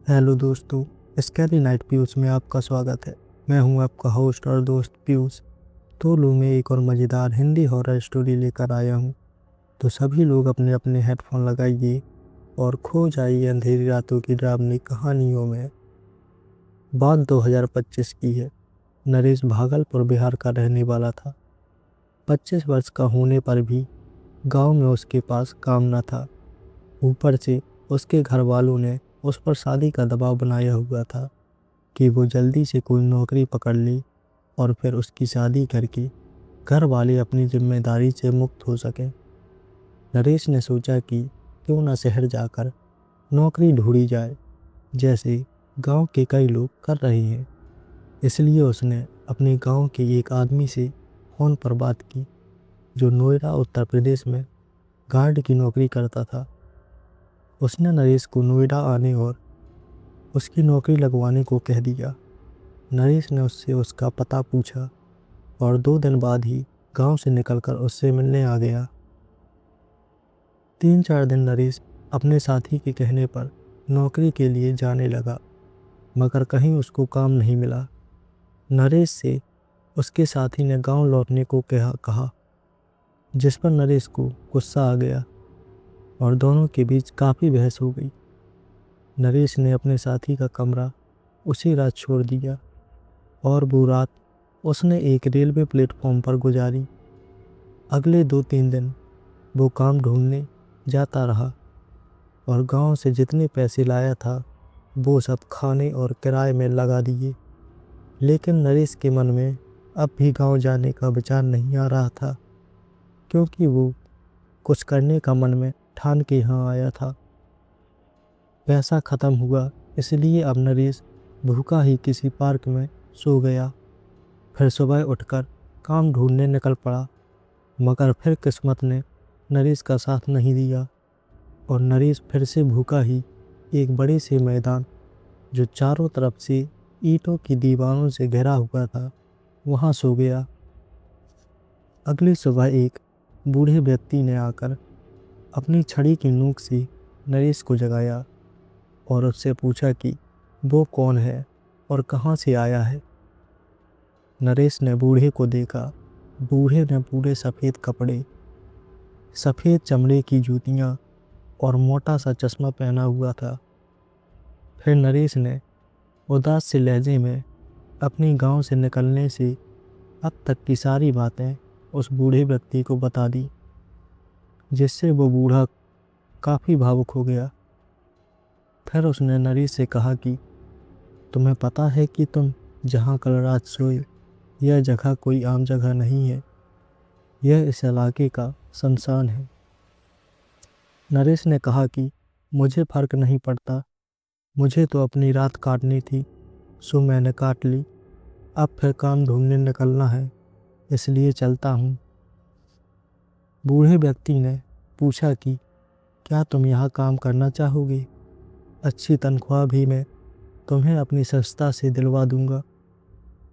Hello दोस्तों, scary night Piyush में आपका स्वागत है। मैं हूं आपका होस्ट और दोस्त पीयूष। तो लो में एक और मज़ेदार हिंदी हॉरर स्टोरी लेकर आया हूं। तो सभी लोग अपने अपने हेडफोन लगाइए और खो जाइए अंधेरी रातों की डरावनी कहानियों में। बात 2025 की है। नरेश भागलपुर बिहार का रहने वाला था। 25 वर्ष का होने पर भी गांव में उसके पास काम न था। ऊपर से उसके घर वालों ने उस पर शादी का दबाव बनाया हुआ था कि वो जल्दी से कोई नौकरी पकड़ ले और फिर उसकी शादी करके घर वाले अपनी जिम्मेदारी से मुक्त हो सकें। नरेश ने सोचा कि क्यों न शहर जाकर नौकरी ढूंढी जाए, जैसे गांव के कई लोग कर रहे हैं। इसलिए उसने अपने गांव के एक आदमी से फोन पर बात की, जो नोएडा उत्तर प्रदेश में गार्ड की नौकरी करता था। उसने नरेश को नोएडा आने और उसकी नौकरी लगवाने को कह दिया। नरेश ने उससे उसका पता पूछा और 2 दिन बाद ही गांव से निकलकर उससे मिलने आ गया। 3-4 दिन नरेश अपने साथी के कहने पर नौकरी के लिए जाने लगा, मगर कहीं उसको काम नहीं मिला। नरेश से उसके साथी ने गांव लौटने को कहा, जिस पर नरेश को गुस्सा आ गया और दोनों के बीच काफ़ी बहस हो गई। नरेश ने अपने साथी का कमरा उसी रात छोड़ दिया और वो रात उसने एक रेलवे प्लेटफॉर्म पर गुजारी। अगले 2-3 दिन वो काम ढूंढने जाता रहा और गांव से जितने पैसे लाया था वो सब खाने और किराए में लगा दिए। लेकिन नरेश के मन में अब भी गांव जाने का विचार नहीं आ रहा था, क्योंकि वो कुछ करने का मन में ठान के यहाँ आया था। पैसा ख़त्म हुआ, इसलिए अब नरेश भूखा ही किसी पार्क में सो गया। फिर सुबह उठकर काम ढूंढने निकल पड़ा, मगर फिर किस्मत ने नरेश का साथ नहीं दिया और नरेश फिर से भूखा ही एक बड़े से मैदान, जो चारों तरफ से ईंटों की दीवारों से घिरा हुआ था, वहां सो गया। अगली सुबह एक बूढ़े व्यक्ति ने आकर अपनी छड़ी की नोक से नरेश को जगाया और उससे पूछा कि वो कौन है और कहाँ से आया है। नरेश ने बूढ़े को देखा। बूढ़े ने पूरे सफ़ेद कपड़े, सफ़ेद चमड़े की जूतियाँ और मोटा सा चश्मा पहना हुआ था। फिर नरेश ने उदास से लहजे में अपनी गांव से निकलने से अब तक की सारी बातें उस बूढ़े व्यक्ति को बता दी, जिससे वो बूढ़ा काफ़ी भावुक हो गया। फिर उसने नरेश से कहा कि तुम्हें पता है कि तुम जहाँ कल रात सोए, यह जगह कोई आम जगह नहीं है। यह इस इलाके का शमशान है। नरेश ने कहा कि मुझे फ़र्क नहीं पड़ता, मुझे तो अपनी रात काटनी थी, सो मैंने काट ली। अब फिर काम ढूंढने निकलना है, इसलिए चलता हूँ। बूढ़े व्यक्ति ने पूछा कि क्या तुम यहाँ काम करना चाहोगे? अच्छी तनख्वाह भी मैं तुम्हें अपनी संस्था से दिलवा दूंगा,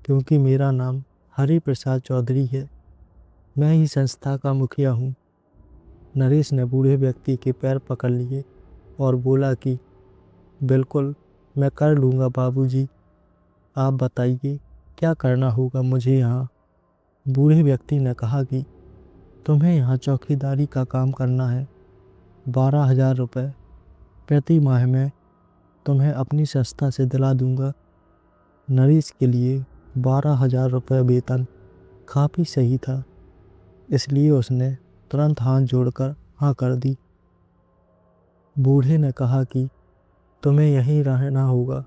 क्योंकि मेरा नाम हरि प्रसाद चौधरी है। मैं ही संस्था का मुखिया हूँ। नरेश ने बूढ़े व्यक्ति के पैर पकड़ लिए और बोला कि बिल्कुल, मैं कर लूँगा बाबूजी। आप बताइए क्या करना होगा मुझे यहाँ। बूढ़े व्यक्ति ने कहा कि तुम्हें यहाँ चौकीदारी का काम करना है। 12,000 रुपये प्रति माह में तुम्हें अपनी संस्था से दिला दूंगा। नरेश के लिए 12,000 रुपये वेतन काफ़ी सही था, इसलिए उसने तुरंत हाथ जोड़कर हाँ कर दी। बूढ़े ने कहा कि तुम्हें यहीं रहना होगा।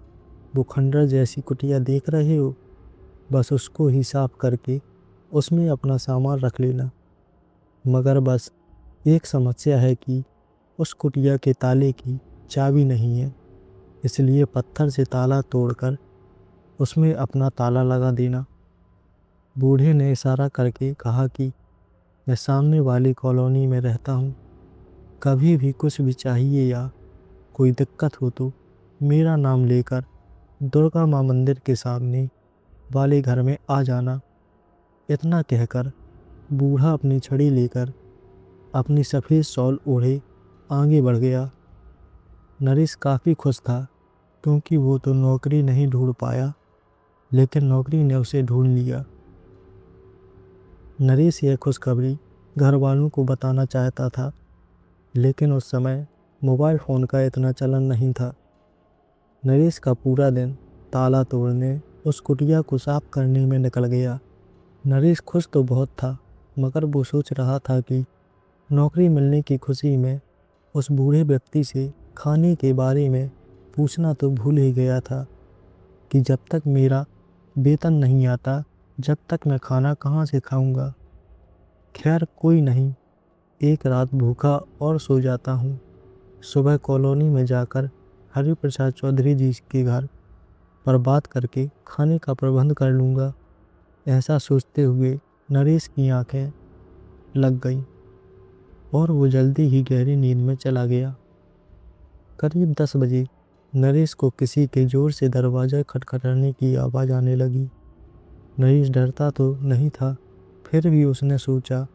वो खंडर जैसी कुटिया देख रहे हो, बस उसको ही साफ करके उसमें अपना सामान रख लेना। मगर बस एक समस्या है कि उस कुटिया के ताले की चाबी नहीं है, इसलिए पत्थर से ताला तोड़कर उसमें अपना ताला लगा देना। बूढ़े ने इशारा करके कहा कि मैं सामने वाली कॉलोनी में रहता हूँ। कभी भी कुछ भी चाहिए या कोई दिक्कत हो तो मेरा नाम लेकर दुर्गा माँ मंदिर के सामने वाले घर में आ जाना। इतना कहकर बूढ़ा अपनी छड़ी लेकर अपनी सफ़ेद शॉल ओढ़े आगे बढ़ गया। नरेश काफ़ी खुश था, क्योंकि वो तो नौकरी नहीं ढूंढ पाया, लेकिन नौकरी ने उसे ढूंढ लिया। नरेश यह खुशखबरी घर वालों को बताना चाहता था, लेकिन उस समय मोबाइल फ़ोन का इतना चलन नहीं था। नरेश का पूरा दिन ताला तोड़ने, उस कुटिया को साफ करने में निकल गया। नरेश खुश तो बहुत था, मगर वो सोच रहा था कि नौकरी मिलने की खुशी में उस बूढ़े व्यक्ति से खाने के बारे में पूछना तो भूल ही गया था कि जब तक मेरा वेतन नहीं आता, जब तक मैं खाना कहाँ से खाऊंगा। खैर कोई नहीं, एक रात भूखा और सो जाता हूँ। सुबह कॉलोनी में जाकर हरि प्रसाद चौधरी जी के घर पर बात करके खाने का प्रबंध कर लूँगा। ऐसा सोचते हुए नरेश की आंखें लग गईं और वो जल्दी ही गहरी नींद में चला गया। करीब 10 बजे नरेश को किसी के जोर से दरवाजा खटखटाने की आवाज़ आने लगी। नरेश डरता तो नहीं था, फिर भी उसने सोचा,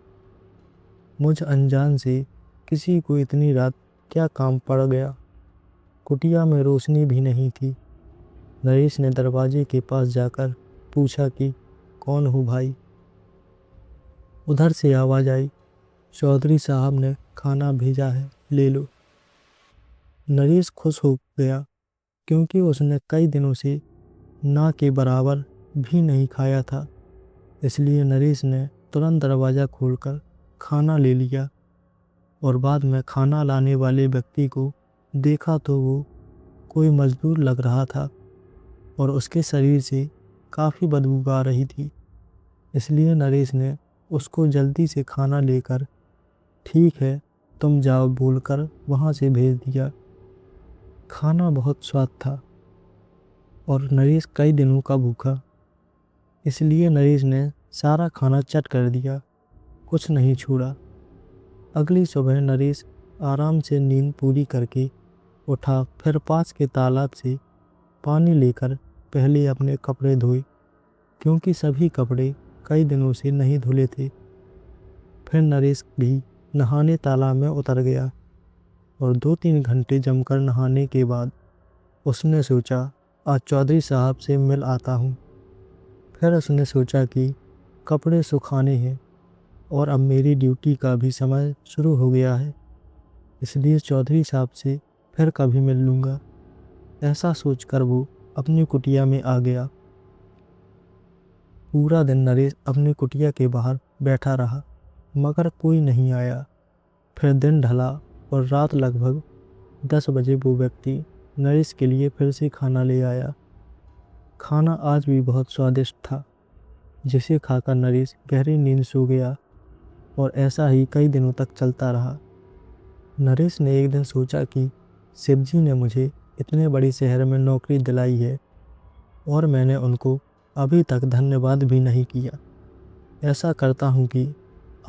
मुझ अनजान से किसी को इतनी रात क्या काम पड़ गया। कुटिया में रोशनी भी नहीं थी। नरेश ने दरवाजे के पास जाकर पूछा कि कौन हो भाई। उधर से आवाज़ आई, चौधरी साहब ने खाना भेजा है, ले लो। नरेश खुश हो गया, क्योंकि उसने कई दिनों से ना के बराबर भी नहीं खाया था। इसलिए नरेश ने तुरंत दरवाज़ा खोलकर खाना ले लिया और बाद में खाना लाने वाले व्यक्ति को देखा तो वो कोई मजदूर लग रहा था और उसके शरीर से काफ़ी बदबू आ रही थी। इसलिए नरेश ने उसको जल्दी से खाना लेकर ठीक है तुम जाओ बोलकर वहाँ से भेज दिया। खाना बहुत स्वाद था और नरेश कई दिनों का भूखा, इसलिए नरेश ने सारा खाना चट कर दिया, कुछ नहीं छोड़ा। अगली सुबह नरेश आराम से नींद पूरी करके उठा, फिर पास के तालाब से पानी लेकर पहले अपने कपड़े धोए, क्योंकि सभी कपड़े कई दिनों से नहीं धुले थे। फिर नरेश भी नहाने तालाब में उतर गया और 2-3 घंटे जमकर नहाने के बाद उसने सोचा, आज चौधरी साहब से मिल आता हूँ। फिर उसने सोचा कि कपड़े सुखाने हैं और अब मेरी ड्यूटी का भी समय शुरू हो गया है, इसलिए चौधरी साहब से फिर कभी मिल लूँगा। ऐसा सोचकर वो अपनी कुटिया में आ गया। पूरा दिन नरेश अपनी कुटिया के बाहर बैठा रहा, मगर कोई नहीं आया। फिर दिन ढला और रात लगभग 10 बजे वो व्यक्ति नरेश के लिए फिर से खाना ले आया। खाना आज भी बहुत स्वादिष्ट था, जिसे खाकर नरेश गहरी नींद सो गया और ऐसा ही कई दिनों तक चलता रहा। नरेश ने एक दिन सोचा कि शिवजी ने मुझे इतने बड़े शहर में नौकरी दिलाई है और मैंने उनको अभी तक धन्यवाद भी नहीं किया। ऐसा करता हूँ कि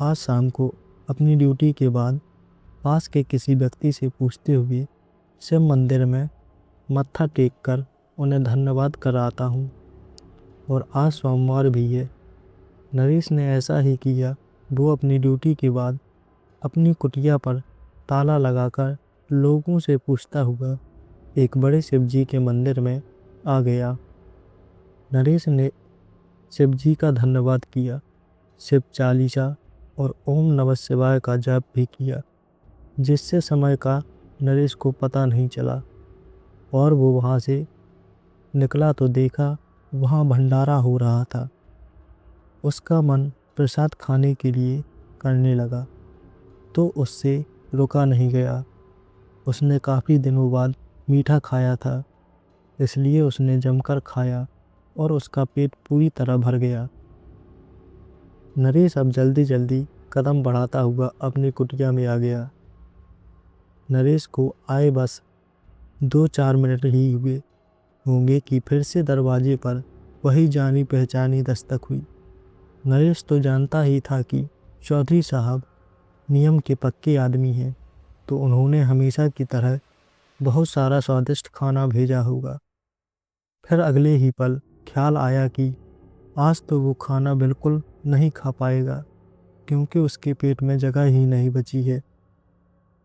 आज शाम को अपनी ड्यूटी के बाद पास के किसी व्यक्ति से पूछते हुए शिव मंदिर में मत्था टेक कर उन्हें धन्यवाद कराता हूँ। और आज सोमवार भी है। नरेश ने ऐसा ही किया। वो अपनी ड्यूटी के बाद अपनी कुटिया पर ताला लगाकर लोगों से पूछता हुआ एक बड़े शिवजी के मंदिर में आ गया। नरेश ने शिवजी का धन्यवाद किया, शिव चालीसा और ओम नमः शिवाय का जाप भी किया, जिससे समय का नरेश को पता नहीं चला। और वो वहाँ से निकला तो देखा वहाँ भंडारा हो रहा था। उसका मन प्रसाद खाने के लिए करने लगा, तो उससे रुका नहीं गया। उसने काफ़ी दिनों बाद मीठा खाया था, इसलिए उसने जमकर खाया और उसका पेट पूरी तरह भर गया। नरेश अब जल्दी जल्दी कदम बढ़ाता हुआ अपनी कुटिया में आ गया। नरेश को आए बस 2-4 मिनट ही हुए होंगे कि फिर से दरवाजे पर वही जानी पहचानी दस्तक हुई। नरेश तो जानता ही था कि चौधरी साहब नियम के पक्के आदमी हैं, तो उन्होंने हमेशा की तरह बहुत सारा स्वादिष्ट खाना भेजा होगा। फिर अगले ही पल ख्याल आया कि आज तो वो खाना बिल्कुल नहीं खा पाएगा, क्योंकि उसके पेट में जगह ही नहीं बची है।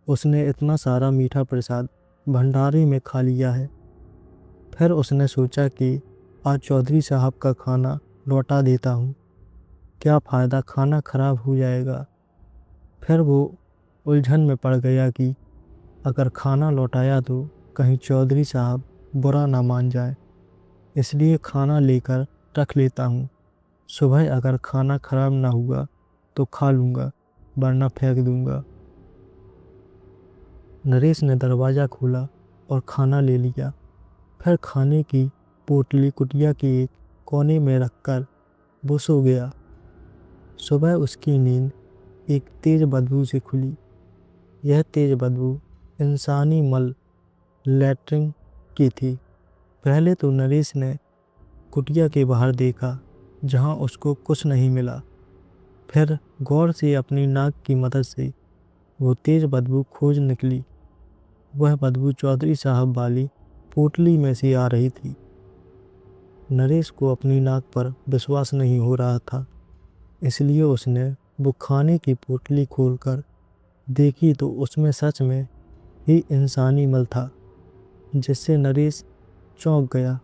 उसने इतना सारा मीठा प्रसाद भंडारे में खा लिया है। फिर उसने सोचा कि आज चौधरी साहब का खाना लौटा देता हूँ, क्या फ़ायदा, खाना खराब हो जाएगा। फिर वो उलझन में पड़ गया कि अगर खाना लौटाया तो कहीं चौधरी साहब बुरा ना मान जाए, इसलिए खाना लेकर रख लेता हूँ। सुबह अगर खाना खराब ना हुआ तो खा लूँगा, वरना फेंक दूँगा। नरेश ने दरवाज़ा खोला और खाना ले लिया। फिर खाने की पोटली कुटिया के एक कोने में रखकर वो सो गया। सुबह उसकी नींद एक तेज बदबू से खुली। यह तेज बदबू इंसानी मल लैट्रिन की थी। पहले तो नरेश ने कुटिया के बाहर देखा, जहां उसको कुछ नहीं मिला। फिर गौर से अपनी नाक की मदद से वो तेज बदबू खोज निकली। वह बदबू चौधरी साहब वाली पोटली में से आ रही थी। नरेश को अपनी नाक पर विश्वास नहीं हो रहा था, इसलिए उसने वो खाने की पोटली खोलकर देखी तो उसमें सच में ही इंसानी मल था, जिससे नरेश चौंक गया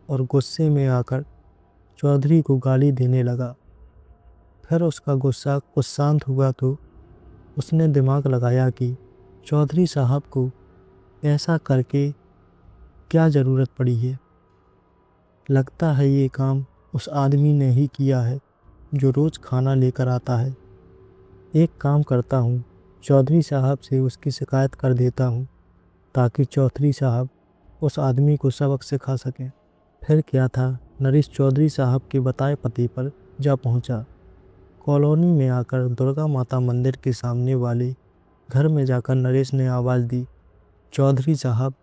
और गुस्से में आकर चौधरी को गाली देने लगा। फिर उसका गुस्सा कुछ शांत हुआ तो उसने दिमाग लगाया कि चौधरी साहब को ऐसा करके क्या ज़रूरत पड़ी है। लगता है ये काम उस आदमी ने ही किया है जो रोज़ खाना लेकर आता है। एक काम करता हूँ, चौधरी साहब से उसकी शिकायत कर देता हूँ, ताकि चौधरी साहब उस आदमी को सबक सिखा सकें। फिर क्या था, नरेश चौधरी साहब के बताए पते पर जा पहुँचा। कॉलोनी में आकर दुर्गा माता मंदिर के सामने वाले घर में जाकर नरेश ने आवाज़ दी, चौधरी साहब,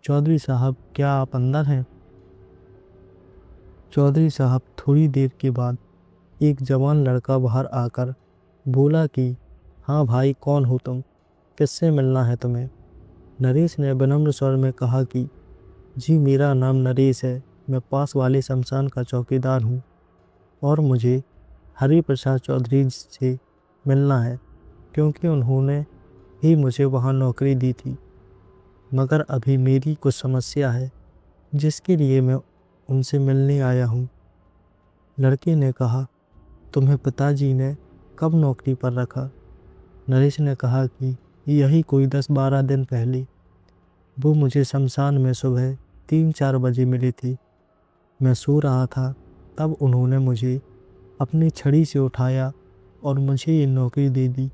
चौधरी साहब, क्या आप अंदर हैं? चौधरी साहब थोड़ी देर के बाद एक जवान लड़का बाहर आकर बोला कि हाँ भाई, कौन हो तुम, किससे मिलना है तुम्हें? नरेश ने विनम्र स्वर में कहा कि जी, मेरा नाम नरेश है, मैं पास वाले शमशान का चौकीदार हूँ और मुझे हरि प्रसाद चौधरी से मिलना है, क्योंकि उन्होंने ही मुझे वहाँ नौकरी दी थी। मगर अभी मेरी कुछ समस्या है, जिसके लिए मैं उनसे मिलने आया हूँ। लड़के ने कहा, तुम्हें पिताजी ने कब नौकरी पर रखा? नरेश ने कहा कि यही कोई 10-12 दिन पहले। वो मुझे शमशान में सुबह 3-4 बजे मिली थी। मैं सो रहा था, तब उन्होंने मुझे अपनी छड़ी से उठाया और मुझे ये नौकरी दे दी।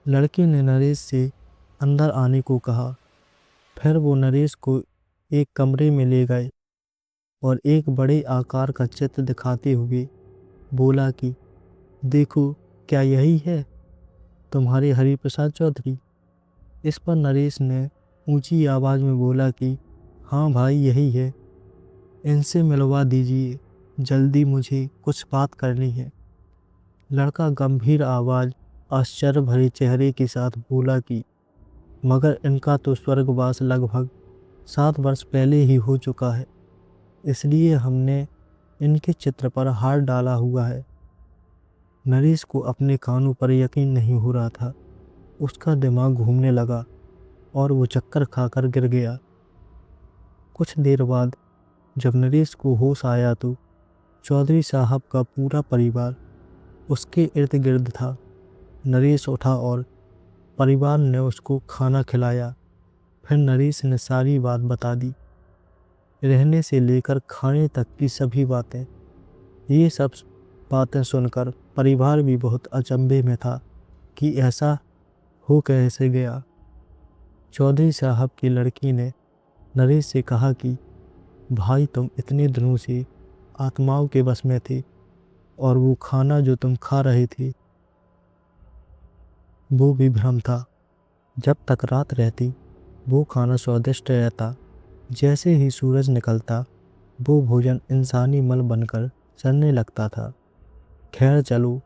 लड़के ने नरेश से अंदर आने को कहा। फिर वो नरेश को एक कमरे में ले गए और एक बड़े आकार का चित्र दिखाते हुए बोला कि देखो, क्या यही है तुम्हारे हरिप्रसाद चौधरी? इस पर नरेश ने ऊंची आवाज़ में बोला कि हाँ भाई, यही है, इनसे मिलवा दीजिए, जल्दी मुझे कुछ बात करनी है। लड़का गंभीर आवाज़, आश्चर्य भरे चेहरे के साथ बोला कि मगर इनका तो स्वर्गवास लगभग 7 वर्ष पहले ही हो चुका है, इसलिए हमने इनके चित्र पर हाथ डाला हुआ है। नरेश को अपने कानों पर यकीन नहीं हो रहा था। उसका दिमाग घूमने लगा और वो चक्कर खाकर गिर गया। कुछ देर बाद जब नरेश को होश आया तो चौधरी साहब का पूरा परिवार उसके इर्द गिर्द था। नरेश उठा और परिवार ने उसको खाना खिलाया। फिर नरेश ने सारी बात बता दी, रहने से लेकर खाने तक की सभी बातें। ये सब बातें सुनकर परिवार भी बहुत अचंभे में था कि ऐसा हो कैसे गया। चौधरी साहब की लड़की ने नरेश से कहा कि भाई, तुम इतने दिनों से आत्माओं के बस में थे और वो खाना जो तुम खा रहे थे वो भी भ्रम था। जब तक रात रहती वो खाना स्वादिष्ट रहता, जैसे ही सूरज निकलता वो भोजन इंसानी मल बनकर सड़ने लगता था। खैर चलो,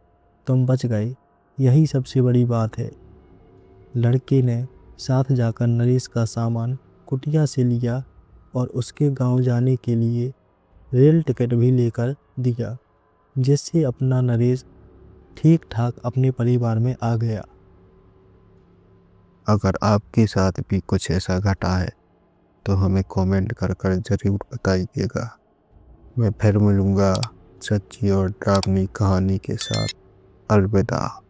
तुम बच गए, यही सबसे बड़ी बात है। लड़के ने साथ जाकर नरेश का सामान कुटिया से लिया और उसके गांव जाने के लिए रेल टिकट भी लेकर दिया, जिससे अपना नरेश ठीक ठाक अपने परिवार में आ गया। अगर आपके साथ भी कुछ ऐसा घटा है तो हमें कमेंट कर कर ज़रूर बताइएगा। मैं फिर मिलूँगा सच्ची और ड्रामनी कहानी के साथ। अलविदा।